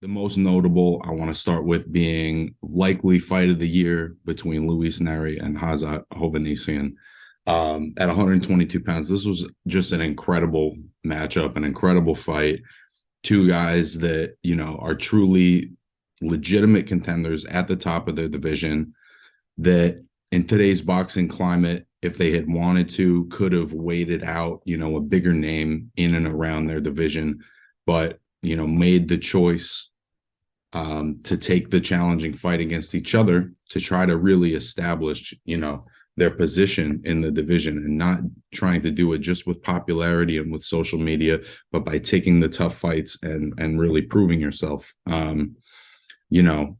The most notable I want to start with being likely fight of the year between Luis Nery and Azat Hovhannisyan. At 122 pounds, this was just an incredible matchup, an incredible fight. Two guys that, are truly legitimate contenders at the top of their division that in today's boxing climate, if they had wanted to, could have waited out, a bigger name in and around their division, but, made the choice to take the challenging fight against each other to try to really establish, their position in the division and not trying to do it just with popularity and with social media, but by taking the tough fights and really proving yourself. You know,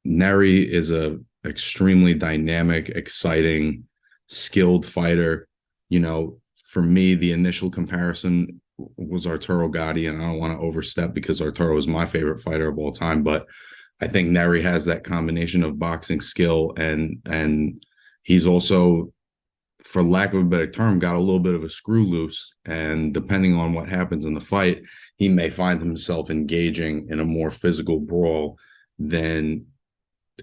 Nery is a extremely dynamic, exciting, skilled fighter. For me, the initial comparison was Arturo Gatti, and I don't want to overstep because Arturo is my favorite fighter of all time, but I think Nery has that combination of boxing skill and he's also, for lack of a better term, got a little bit of a screw loose. And depending on what happens in the fight, he may find himself engaging in a more physical brawl than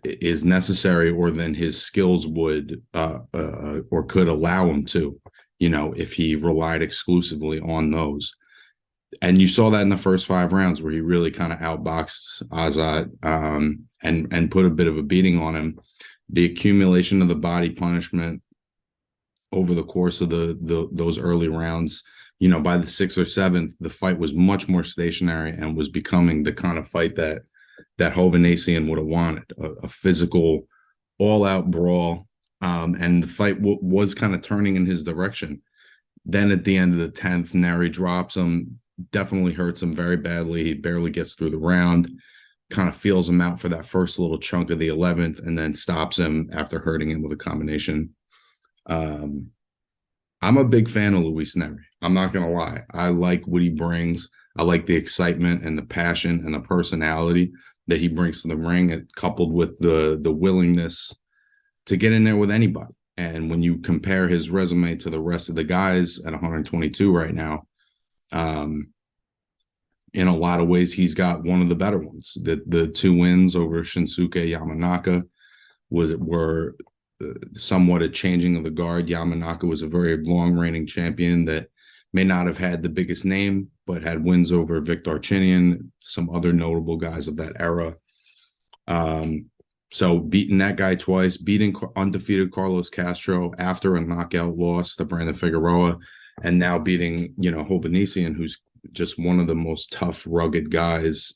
is necessary or than his skills would or could allow him to, if he relied exclusively on those. And you saw that in the first 5 rounds where he really kind of outboxed Azat and put a bit of a beating on him. The accumulation of the body punishment over the course of those early rounds, by the 6th or 7th, the fight was much more stationary and was becoming the kind of fight that Hovhannisyan would have wanted, a physical, all-out brawl. And the fight was kind of turning in his direction. Then at the end of the 10th, Nery drops him, definitely hurts him very badly. He barely gets through the round, kind of feels him out for that first little chunk of the 11th, and then stops him after hurting him with a combination. I'm a big fan of Luis Nery. I'm not going to lie. I like what he brings. I like the excitement and the passion and the personality that he brings to the ring, coupled with the willingness to get in there with anybody. And when you compare his resume to the rest of the guys at 122 right now, in a lot of ways, he's got one of the better ones. The 2 wins over Shinsuke Yamanaka were somewhat a changing of the guard. Yamanaka was a very long reigning champion that may not have had the biggest name, but had wins over Victor Chinian, some other notable guys of that era. So beating that guy twice, beating undefeated Carlos Castro after a knockout loss to Brandon Figueroa, and now beating, Hovhannisyan, who's just one of the most tough, rugged guys,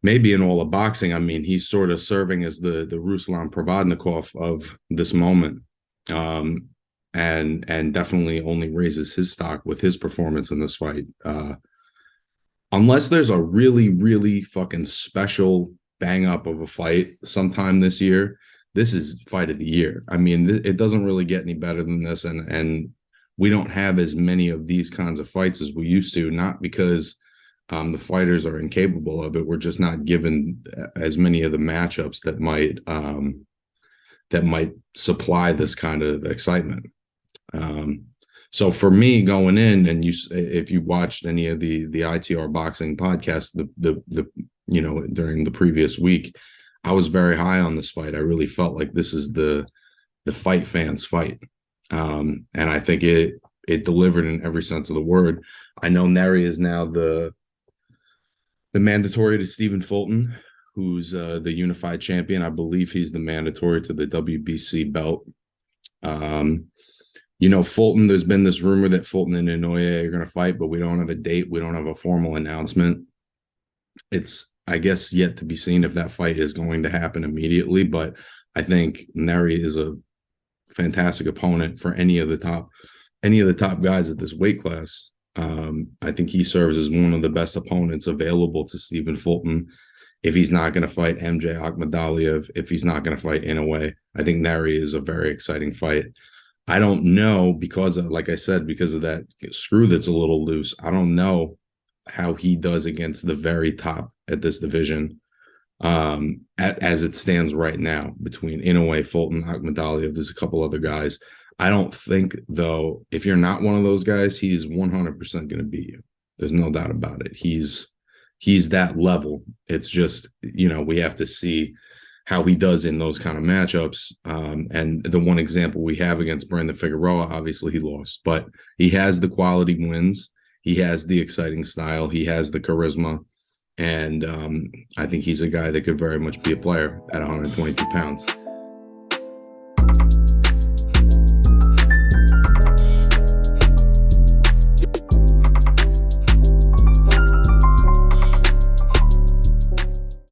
maybe in all of boxing. I mean, he's sort of serving as the Ruslan Provodnikov of this moment, and definitely only raises his stock with his performance in this fight. Unless there's a really, really fucking special bang up of a fight sometime this year, this is fight of the year. I mean, it doesn't really get any better than this, and we don't have as many of these kinds of fights as we used to, not because the fighters are incapable of it. We're just not given as many of the matchups that might supply this kind of excitement. So for me going in, and if you watched any of the ITR boxing podcast, during the previous week, I was very high on this fight. I really felt like this is the fight fans' fight. And I think it delivered in every sense of the word. I know Nery is now the mandatory to Stephen Fulton, who's the unified champion. I believe he's the mandatory to the WBC belt. Fulton, there's been this rumor that Fulton and Inoue are going to fight, but we don't have a date. We don't have a formal announcement. It's, I guess, yet to be seen if that fight is going to happen immediately. But I think Nery is a fantastic opponent for any of the top guys at this weight class. I think he serves as one of the best opponents available to Stephen Fulton. If he's not going to fight MJ Akhmadaliev, if he's not going to fight Inoue, I think Nery is a very exciting fight. I don't know, because of, like I said, because of that screw that's a little loose, I don't know how he does against the very top at this division, as it stands right now, between Inoue, Fulton, Akhmadaliev. There's a couple other guys. I don't think, though, if you're not one of those guys, he's 100% going to beat you. There's no doubt about it. He's he's that level. It's just, we have to see how he does in those kind of matchups. And the one example we have against Brandon Figueroa, obviously he lost, but he has the quality wins. He has the exciting style. He has the charisma. And I think he's a guy that could very much be a player at 122 pounds.